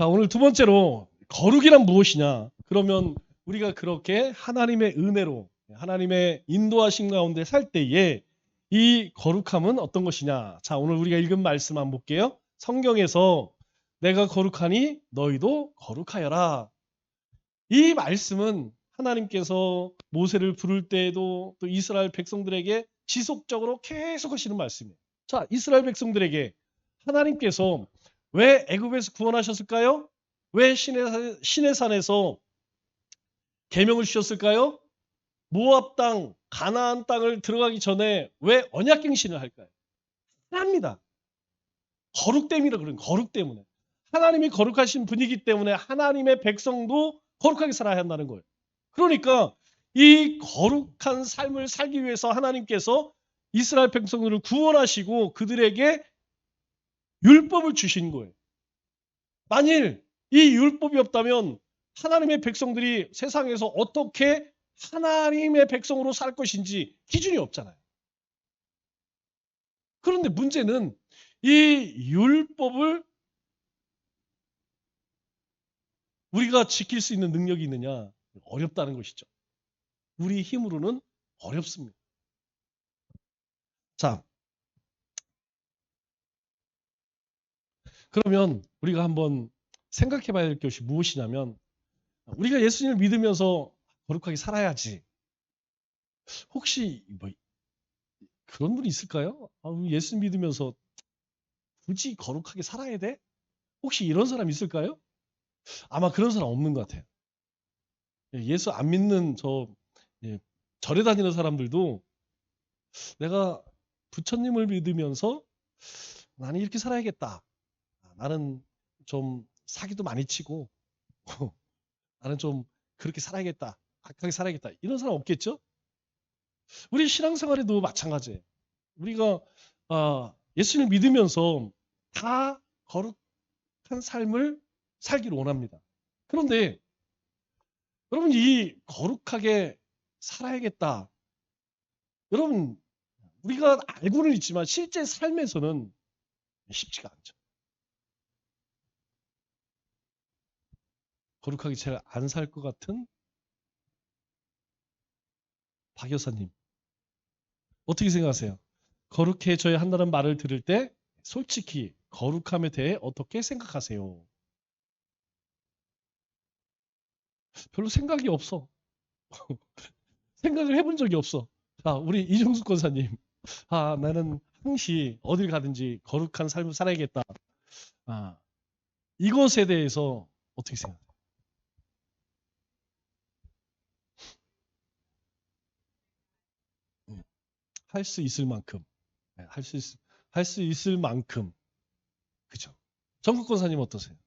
오늘 두 번째로 거룩이란 무엇이냐? 그러면 우리가 그렇게 하나님의 은혜로 하나님의 인도하심 가운데 살 때에 이 거룩함은 어떤 것이냐? 자, 오늘 우리가 읽은 말씀 한번 볼게요. 성경에서 내가 거룩하니 너희도 거룩하여라. 이 말씀은 하나님께서 모세를 부를 때에도 또 이스라엘 백성들에게 지속적으로 계속 하시는 말씀이에요. 자, 이스라엘 백성들에게 하나님께서 왜 애굽에서 구원하셨을까요? 왜 시내 산에서 계명을 주셨을까요? 모압 땅, 가나안 땅을 들어가기 전에 왜 언약갱신을 할까요? 하나입니다. 거룩됨이라 그런 거룩 때문에. 하나님이 거룩하신 분이기 때문에 하나님의 백성도 거룩하게 살아야 한다는 거예요. 그러니까 이 거룩한 삶을 살기 위해서 하나님께서 이스라엘 백성들을 구원하시고 그들에게 율법을 주신 거예요. 만일 이 율법이 없다면 하나님의 백성들이 세상에서 어떻게 하나님의 백성으로 살 것인지 기준이 없잖아요. 그런데 문제는 이 율법을 우리가 지킬 수 있는 능력이 있느냐? 어렵다는 것이죠. 우리 힘으로는 어렵습니다. 자, 그러면 우리가 한번 생각해 봐야 될 것이 무엇이냐면 우리가 예수님을 믿으면서 거룩하게 살아야지. 혹시 뭐 그런 분이 있을까요? 예수 믿으면서 굳이 거룩하게 살아야 돼? 혹시 이런 사람 있을까요? 아마 그런 사람 없는 것 같아요. 예수 안 믿는 예, 절에 다니는 사람들도 내가 부처님을 믿으면서 나는 이렇게 살아야겠다. 나는 좀 사기도 많이 치고 나는 좀 그렇게 살아야겠다. 악하게 살아야겠다. 이런 사람 없겠죠? 우리 신앙생활에도 마찬가지예요. 우리가 예수님을 믿으면서 다 거룩한 삶을 살기를 원합니다. 그런데 여러분 이 거룩하게 살아야겠다. 여러분 우리가 알고는 있지만 실제 삶에서는 쉽지가 않죠. 거룩하게 잘 안 살 것 같은 박 여사님 어떻게 생각하세요? 거룩해져야 한다는 말을 들을 때 솔직히 거룩함에 대해 어떻게 생각하세요? 별로 생각이 없어. 생각을 해본 적이 없어. 자, 우리 이종숙 권사님. 나는 항시 어딜 가든지 거룩한 삶을 살아야겠다. 아, 이것에 대해서 어떻게 생각해요? 할 수 있을 만큼. 네, 할 수 있을 만큼. 그죠? 정국 권사님 어떠세요?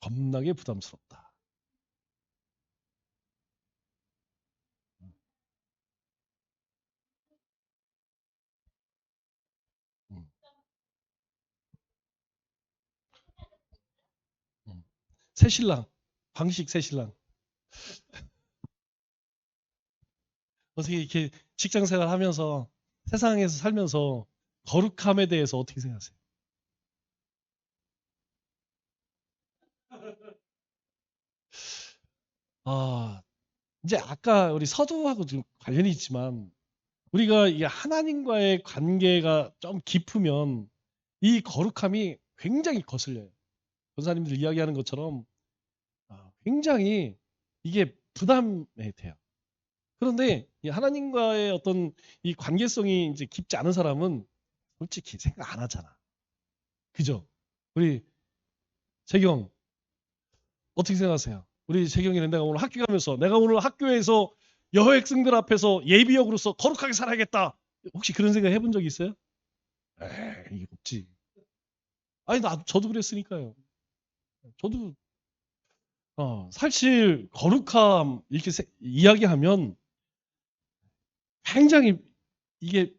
겁나게 부담스럽다. 음, 음. 새신랑, 방식 새신랑. 어떻게 이렇게 직장 생활 하면서 세상에서 살면서 거룩함에 대해서 어떻게 생각하세요? 아, 이제 아까 우리 서두하고 좀 관련이 있지만 우리가 이 하나님과의 관계가 좀 깊으면 이 거룩함이 굉장히 거슬려요. 권사님들 이야기하는 것처럼 굉장히 이게 부담이 돼요. 그런데 이 하나님과의 어떤 이 관계성이 이제 깊지 않은 사람은 솔직히 생각 안 하잖아. 그죠? 우리 재경 어떻게 생각하세요? 우리 재경이는 내가 오늘 학교 가면서 내가 오늘 학교에서 여학생들 앞에서 예비역으로서 거룩하게 살아야겠다. 혹시 그런 생각 해본 적 있어요? 에이, 없지. 아니, 저도 그랬으니까요. 저도, 사실, 거룩함, 이렇게 이야기하면 굉장히 이게,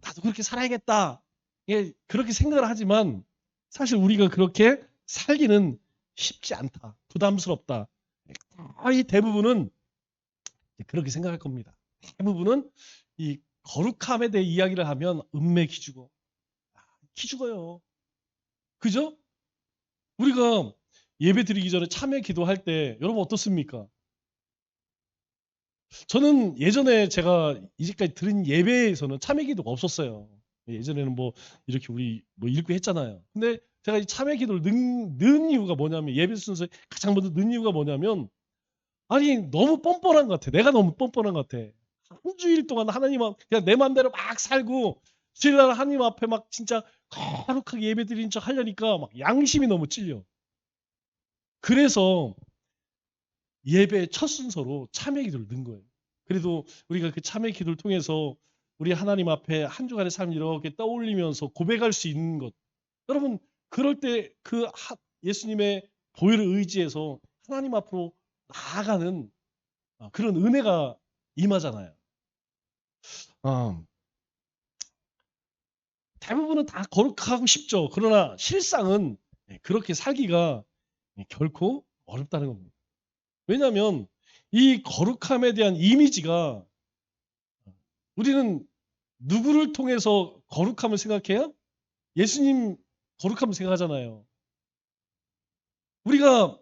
나도 그렇게 살아야겠다. 이게 그렇게 생각을 하지만, 사실 우리가 그렇게 살기는 쉽지 않다. 부담스럽다. 거의 대부분은 그렇게 생각할 겁니다. 대부분은 이 거룩함에 대해 이야기를 하면 은매 기죽어. 기죽어요. 그죠? 우리가 예배 드리기 전에 참회 기도할 때 여러분 어떻습니까? 저는 예전에 제가 이제까지 드린 예배에서는 참회 기도가 없었어요. 예전에는 뭐 이렇게 우리 뭐 읽고 했잖아요. 근데 제가 이 참회 기도를 넣은 이유가 뭐냐면 예배 순서에 가장 먼저 넣은 이유가 뭐냐면 아니 너무 뻔뻔한 것 같아. 내가 너무 뻔뻔한 것 같아. 한 주일 동안 하나님 앞 그냥 내 맘대로 막 살고 주일날 하나님 앞에 막 진짜 거룩하게 예배 드리는 척 하려니까 막 양심이 너무 찔려. 그래서 예배 첫 순서로 참회 기도를 넣은 거예요. 그래도 우리가 그 참회 기도를 통해서 우리 하나님 앞에 한 주간의 삶을 이렇게 떠올리면서 고백할 수 있는 것. 여러분 그럴 때 그 예수님의 보혈을 의지해서 하나님 앞으로 나아가는 그런 은혜가 임하잖아요. 어, 대부분은 다 거룩하고 싶죠. 그러나 실상은 그렇게 살기가 결코 어렵다는 겁니다. 왜냐하면 이 거룩함에 대한 이미지가 우리는 누구를 통해서 거룩함을 생각해요? 예수님 거룩함을 생각하잖아요. 우리가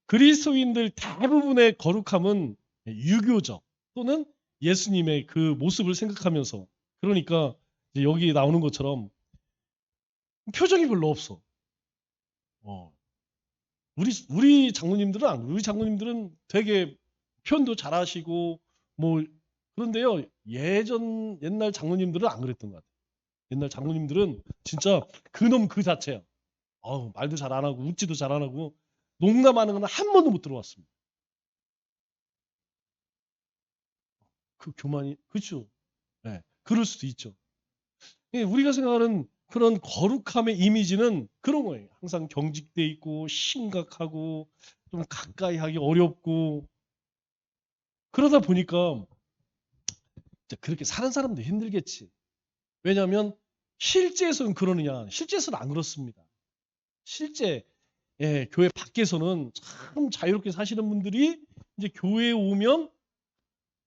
그리스도인들 대부분의 거룩함은 유교적 또는 예수님의 그 모습을 생각하면서 그러니까 이제 여기 나오는 것처럼 표정이 별로 없어. 우리 장로님들은 우리 장로님들은 되게 표현도 잘하시고 뭐 그런데요 옛날 장로님들은 안 그랬던 것 같아요. 옛날 장로님들은 진짜 그놈 그 자체야. 말도 잘 안 하고 웃지도 잘 안 하고 농담하는 건 한 번도 못 들어봤습니다. 그 교만이 그렇죠. 네, 그럴 수도 있죠. 우리가 생각하는 그런 거룩함의 이미지는 그런 거예요. 항상 경직돼 있고 심각하고 좀 가까이 하기 어렵고 그러다 보니까 그렇게 사는 사람도 힘들겠지. 왜냐하면 실제에서는 그러느냐? 실제에서는 안 그렇습니다. 실제 교회 밖에서는 참 자유롭게 사시는 분들이 이제 교회에 오면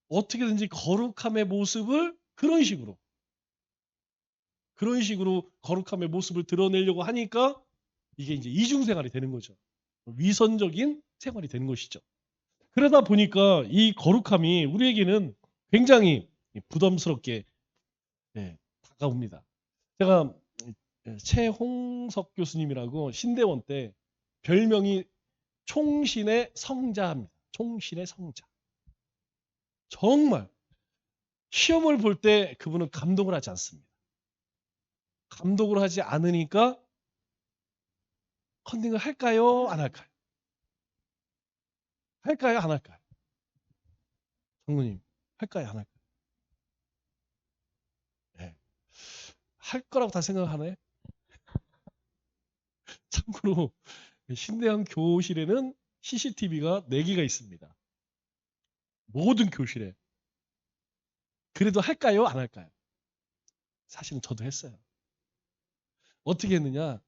어떻게든지 거룩함의 모습을 그런 식으로 거룩함의 모습을 드러내려고 하니까 이게 이제 이중생활이 되는 거죠. 위선적인 생활이 되는 것이죠. 그러다 보니까 이 거룩함이 우리에게는 굉장히 부담스럽게 다가옵니다. 제가 최홍석 교수님이라고 신대원 때 별명이 총신의 성자입니다. 총신의 성자. 정말 시험을 볼 때 그분은 감독을 하지 않습니다. 감독을 하지 않으니까 컨닝을 할까요? 안 할까요? 할까요? 안 할까요? 장로님 할까요? 안 할까요? 네. 할 거라고 다 생각하네. 참고로 신대원 교실에는 CCTV가 4개가 있습니다. 모든 교실에. 그래도 할까요? 안 할까요? 사실은 저도 했어요. 어떻게 했느냐?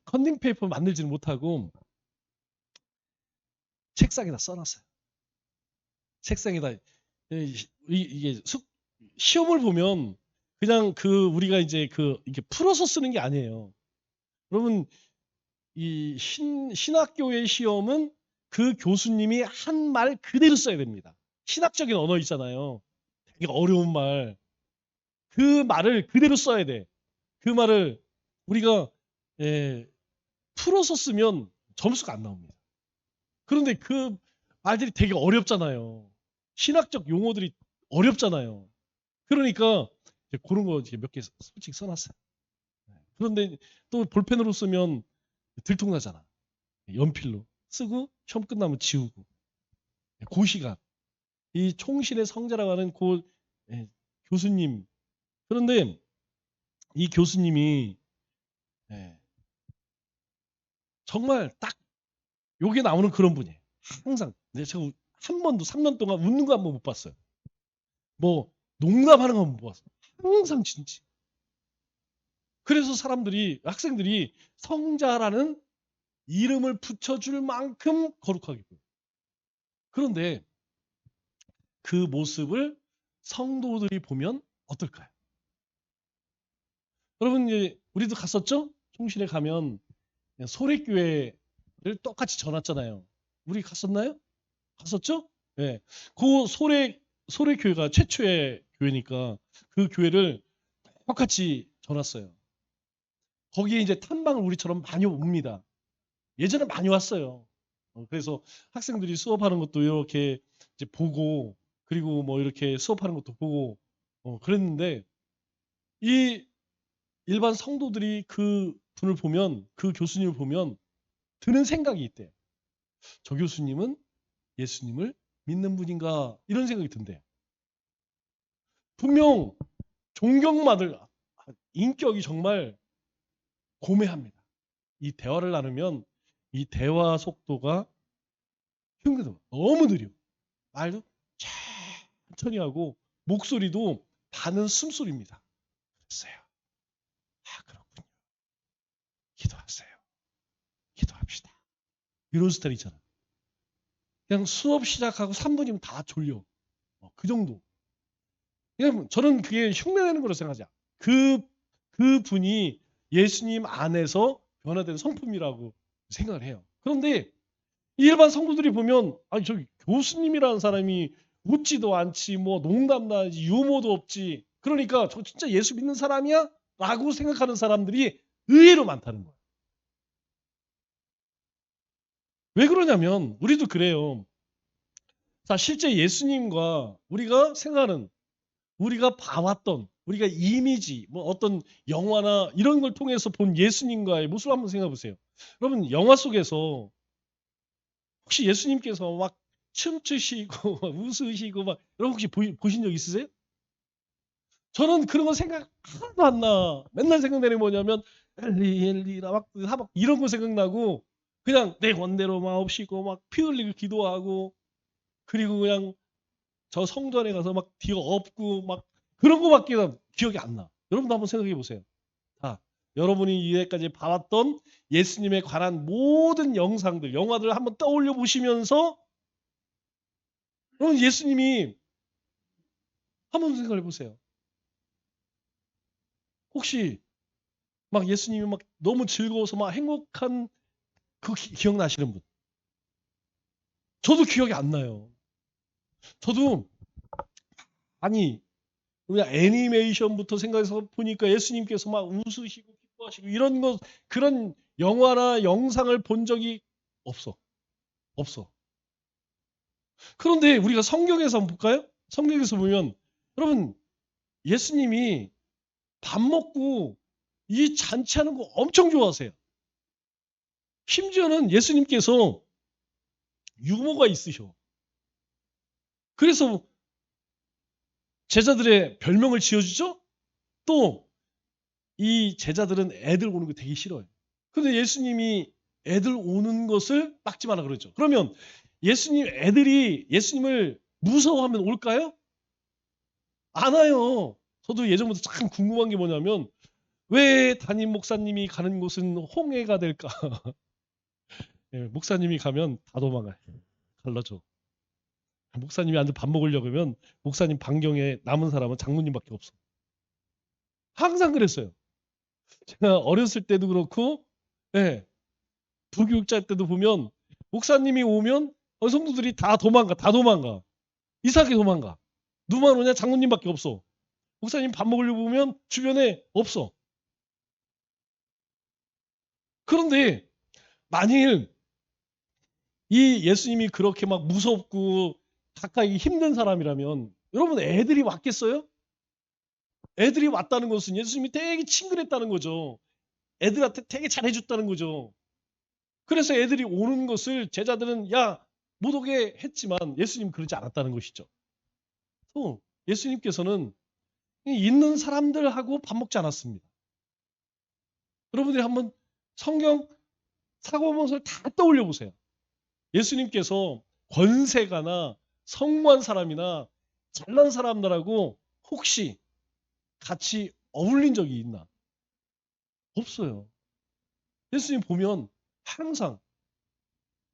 컨닝 페이퍼 만들지는 못하고 책상에다 써놨어요. 책상에다 이게 시험을 보면 그냥 우리가 이제 이렇게 풀어서 쓰는 게 아니에요. 여러분 이 신학교의 시험은 그 교수님이 한 말 그대로 써야 됩니다. 신학적인 언어 있잖아요. 되게 어려운 말. 그 말을 그대로 써야 돼. 그 말을 우리가 풀어서 쓰면 점수가 안 나옵니다. 그런데 그 말들이 되게 어렵잖아요. 신학적 용어들이 어렵잖아요. 그러니까 그런 거 몇 개 솔직히 써놨어요. 그런데 또 볼펜으로 쓰면 들통나잖아. 연필로 쓰고 시험 끝나면 지우고. 그 시간. 이 총신의 성자라고 하는 교수님. 그런데 이 교수님이 정말 딱 여기에 나오는 그런 분이에요. 항상. 제가 한 번도 3년 동안 웃는 거 한 번 못 봤어요. 뭐 농담하는 거 한 번 못 봤어요. 항상 진지. 그래서 학생들이 성자라는 이름을 붙여줄 만큼 거룩하게 보여요. 그런데 그 모습을 성도들이 보면 어떨까요? 여러분 우리도 갔었죠? 총실에 가면 소래교회를 똑같이 전왔잖아요. 우리 갔었나요? 갔었죠? 네. 그 소래교회가 최초의 교회니까 그 교회를 똑같이 전왔어요. 거기에 이제 탐방을 우리처럼 많이 옵니다. 예전에 많이 왔어요. 그래서 학생들이 수업하는 것도 이렇게 이제 보고 그리고 뭐 이렇게 수업하는 것도 보고 그랬는데 이 일반 성도들이 그 분을 보면 그 교수님을 보면 드는 생각이 있대요. 저 교수님은 예수님을 믿는 분인가 이런 생각이 든대요. 분명 존경받을 인격이 정말 고매합니다. 이 대화를 나누면 이 대화 속도가 너무 느려. 말도 천천히 하고 목소리도 반은 숨소리입니다. 글쎄요. 기도하세요. 기도합시다. 이런 스타일이잖아. 그냥 수업 시작하고 3분이면 다 졸려. 그 정도. 그냥 저는 그게 흉내내는 거로 생각하지. 그 분이 예수님 안에서 변화된 성품이라고 생각을 해요. 그런데 일반 성도들이 보면 아니 저기 교수님이라는 사람이 웃지도 않지 뭐 농담도 하지 유머도 없지 그러니까 저 진짜 예수 믿는 사람이야? 라고 생각하는 사람들이 의외로 많다는 거예요. 왜 그러냐면 우리도 그래요. 자, 실제 예수님과 우리가 생각하는 우리가 봐왔던 우리가 이미지 뭐 어떤 영화나 이런 걸 통해서 본 예수님과의 모습을 한번 생각해 보세요. 여러분 영화 속에서 혹시 예수님께서 막 춤추시고 웃으시고 막 여러분 혹시 보신 적 있으세요? 저는 그런 거 생각 하나도 안 나. 맨날 생각나는 게 뭐냐면 엘리 엘리라 막 이런 거 생각나고 그냥 내 원대로 마옵시고 막 피 흘리고 기도하고 그리고 그냥 저 성전에 가서 막 뒤에 엎고 막 그런 거밖에 기억이 안 나. 여러분도 한번 생각해 보세요. 자, 여러분이 이제까지 봐왔던 예수님에 관한 모든 영상들, 영화들을 한번 떠올려 보시면서 여러분 예수님이 한번 생각해 보세요. 혹시 막 예수님이 막 너무 즐거워서 막 행복한 그 기억나시는 분? 저도 기억이 안 나요. 저도 아니 그냥 애니메이션부터 생각해서 보니까 예수님께서 막 웃으시고 기뻐하시고 이런 거 그런 영화나 영상을 본 적이 없어. 없어. 그런데 우리가 성경에서 한번 볼까요? 성경에서 보면 여러분 예수님이 밥 먹고 이 잔치하는 거 엄청 좋아하세요. 심지어는 예수님께서 유머가 있으셔. 그래서 제자들의 별명을 지어주죠? 또 이 제자들은 애들 오는 거 되게 싫어요. 근데 예수님이 애들 오는 것을 막지 마라 그러죠. 그러면 애들이 예수님을 무서워하면 올까요? 안 와요. 저도 예전부터 참 궁금한 게 뭐냐면 왜 담임 목사님이 가는 곳은 홍해가 될까? 예, 목사님이 가면 다 도망가요. 갈라져. 목사님이 앉아 밥 먹으려고 하면 목사님 반경에 남은 사람은 장로님밖에 없어. 항상 그랬어요. 제가 어렸을 때도 그렇고, 예, 부교육자 때도 보면 목사님이 오면 성도들이 다 도망가, 다 도망가. 이상하게 도망가. 누만 오냐? 장로님밖에 없어. 목사님 밥 먹으려고 보면 주변에 없어. 그런데 만일 이 예수님이 그렇게 막 무섭고 가까이 힘든 사람이라면 여러분 애들이 왔겠어요? 애들이 왔다는 것은 예수님이 되게 친근했다는 거죠. 애들한테 되게 잘해줬다는 거죠. 그래서 애들이 오는 것을 제자들은 야, 못 오게 했지만 예수님 그러지 않았다는 것이죠. 또 예수님께서는 있는 사람들하고 밥 먹지 않았습니다. 여러분들이 한번 성경 사고문서를 다 떠올려 보세요. 예수님께서 권세가나 성공한 사람이나 잘난 사람들하고 혹시 같이 어울린 적이 있나? 없어요. 예수님 보면 항상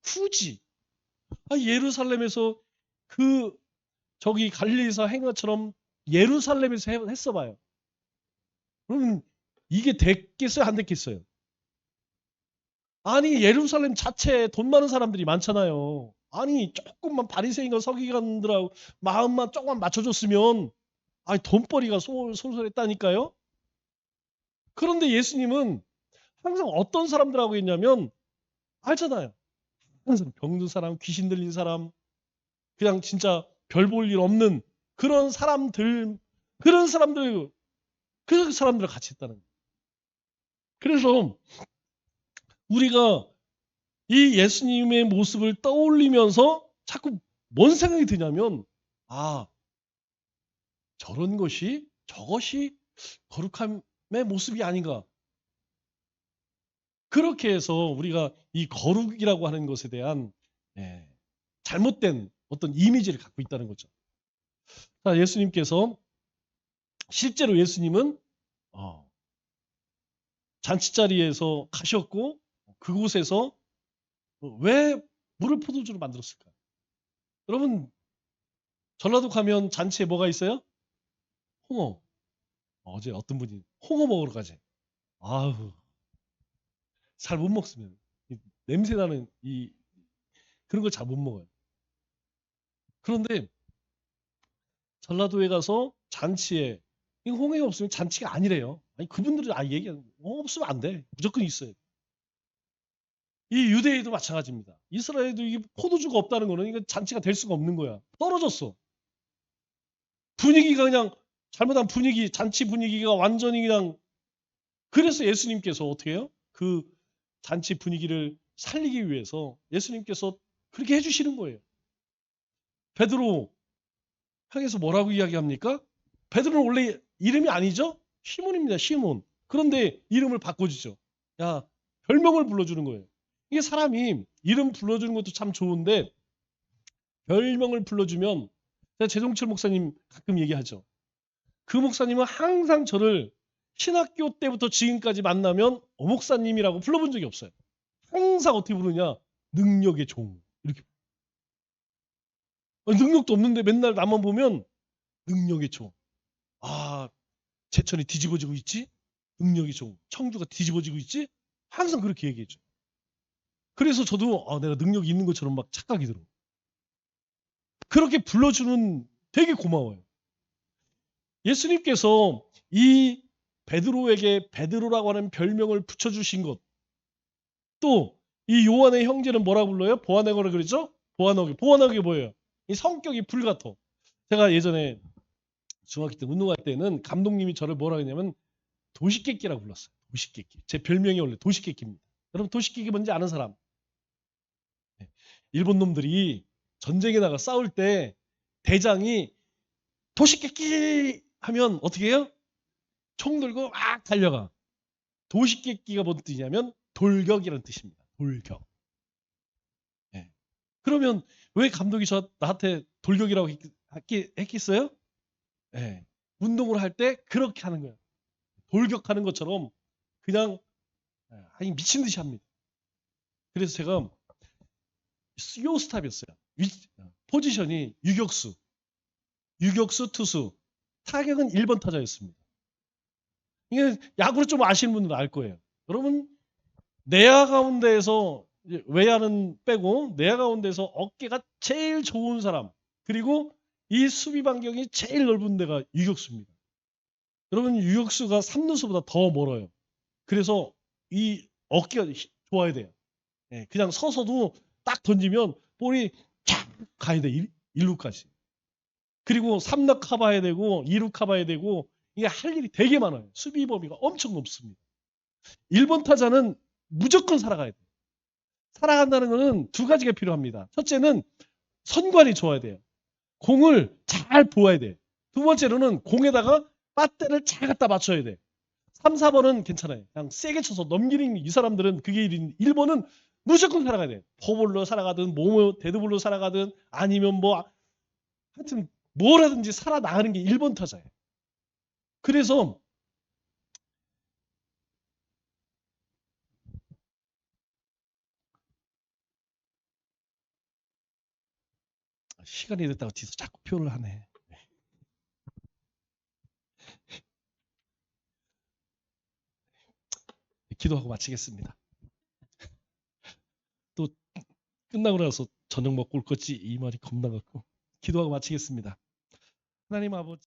굳이 예루살렘에서 그 저기 갈릴리사 행하처럼 예루살렘에서 했어 봐요. 그러면 이게 됐겠어요? 안 됐겠어요? 아니 예루살렘 자체에 돈 많은 사람들이 많잖아요. 아니 조금만 바리새인과 서기관들하고 마음만 조금만 맞춰줬으면 돈벌이가 솔솔했다니까요. 그런데 예수님은 항상 어떤 사람들하고 있냐면 알잖아요. 항상 병든 사람, 귀신 들린 사람, 그냥 진짜 별 볼 일 없는 그런 사람들, 그런 사람들, 그 사람들을 같이 있다는 거예요. 그래서 우리가 이 예수님의 모습을 떠올리면서 자꾸 뭔 생각이 드냐면 저런 것이 저것이 거룩함의 모습이 아닌가. 그렇게 해서 우리가 이 거룩이라고 하는 것에 대한 잘못된 어떤 이미지를 갖고 있다는 거죠. 자, 예수님께서 실제로 예수님은 잔치 자리에서 가셨고 그곳에서 왜 물을 포도주로 만들었을까요? 여러분 전라도 가면 잔치에 뭐가 있어요? 홍어. 어제 어떤 분이 홍어 먹으러 가재. 아우 잘 못 먹습니다. 냄새 나는 그런 걸 잘 못 먹어요. 그런데 전라도에 가서 잔치에 이 홍해가 없으면 잔치가 아니래요. 아니 그분들은 얘기하는 없으면 안 돼. 무조건 있어요. 이 유대인도 마찬가지입니다. 이스라엘도 이게 포도주가 없다는 거는 이거 잔치가 될 수가 없는 거야. 떨어졌어. 분위기가 그냥 잘못한 분위기, 잔치 분위기가 완전히 그냥 그래서 예수님께서 어떻게 해요? 그 잔치 분위기를 살리기 위해서 예수님께서 그렇게 해주시는 거예요. 베드로 향해서 뭐라고 이야기합니까? 베드로는 원래 이름이 아니죠? 시몬입니다. 시몬. 그런데 이름을 바꿔주죠. 야, 별명을 불러주는 거예요. 이게 사람이 이름 불러주는 것도 참 좋은데 별명을 불러주면 제가 최종철 목사님 가끔 얘기하죠. 그 목사님은 항상 저를 신학교 때부터 지금까지 만나면 목사님이라고 불러본 적이 없어요. 항상 어떻게 부르냐? 능력의 종. 이렇게. 능력도 없는데 맨날 나만 보면 능력의 종. 아, 제천이 뒤집어지고 있지? 능력의 종. 청주가 뒤집어지고 있지? 항상 그렇게 얘기해줘. 그래서 저도 내가 능력이 있는 것처럼 막 착각이 들어. 그렇게 불러주는 되게 고마워요. 예수님께서 이 베드로에게 베드로라고 하는 별명을 붙여주신 것, 또 이 요한의 형제는 뭐라고 불러요? 보아네거라 그러죠? 보아너게. 보아너게 뭐예요? 이 성격이 불같아. 제가 예전에 중학교 때 운동할 때는 감독님이 저를 뭐라 했냐면 도시깨끼라고 불렀어요. 도시깨끼. 제 별명이 원래 도시깨끼입니다. 여러분 도시깨끼 뭔지 아는 사람? 네. 일본 놈들이 전쟁에 나가 싸울 때 대장이 도시깨끼 하면 어떻게 해요? 총 들고 막 달려가. 도시깨끼가 뭔 뜻이냐면 돌격이라는 뜻입니다. 돌격. 네. 그러면 왜 감독이 나한테 돌격이라고 했겠어요? 네. 운동을 할 때 그렇게 하는 거예요. 돌격하는 것처럼 그냥 미친 듯이 합니다. 그래서 제가 요스탑이었어요. 포지션이 유격수, 투수, 타격은 1번 타자였습니다. 이게 야구를 좀 아시는 분들은 알 거예요. 여러분 내야 가운데에서 외야는 빼고 내야 가운데에서 어깨가 제일 좋은 사람 그리고 이 수비 반경이 제일 넓은 데가 유격수입니다. 여러분 유격수가 3루수보다 더 멀어요. 그래서 이 어깨가 좋아야 돼요. 그냥 서서도 딱 던지면 볼이 쫙 가야 돼. 1루까지. 그리고 3루 커버해야 되고 2루 커버해야 되고 이게 할 일이 되게 많아요. 수비 범위가 엄청 높습니다. 1번 타자는 무조건 살아가야 돼요. 살아간다는 것은 두 가지가 필요합니다. 첫째는 선관이 좋아야 돼요. 공을 잘 보아야 돼요. 두 번째로는 공에다가 빠떼를 잘 갖다 맞춰야 돼요. 3, 4번은 괜찮아요. 그냥 세게 쳐서 넘기는 이 사람들은 그게 1번은 무조건 살아가야 돼요. 포볼로 살아가든 데드볼로 살아가든 아니면 뭐 하여튼 뭐라든지 살아나가는 게 1번 타자예요. 그래서 시간이 됐다고 뒤에서 자꾸 표현을 하네. 기도하고 마치겠습니다. 또 끝나고 나서 저녁 먹고 올 거지 이 말이 겁나 갖고 기도하고 마치겠습니다. 하나님 아버지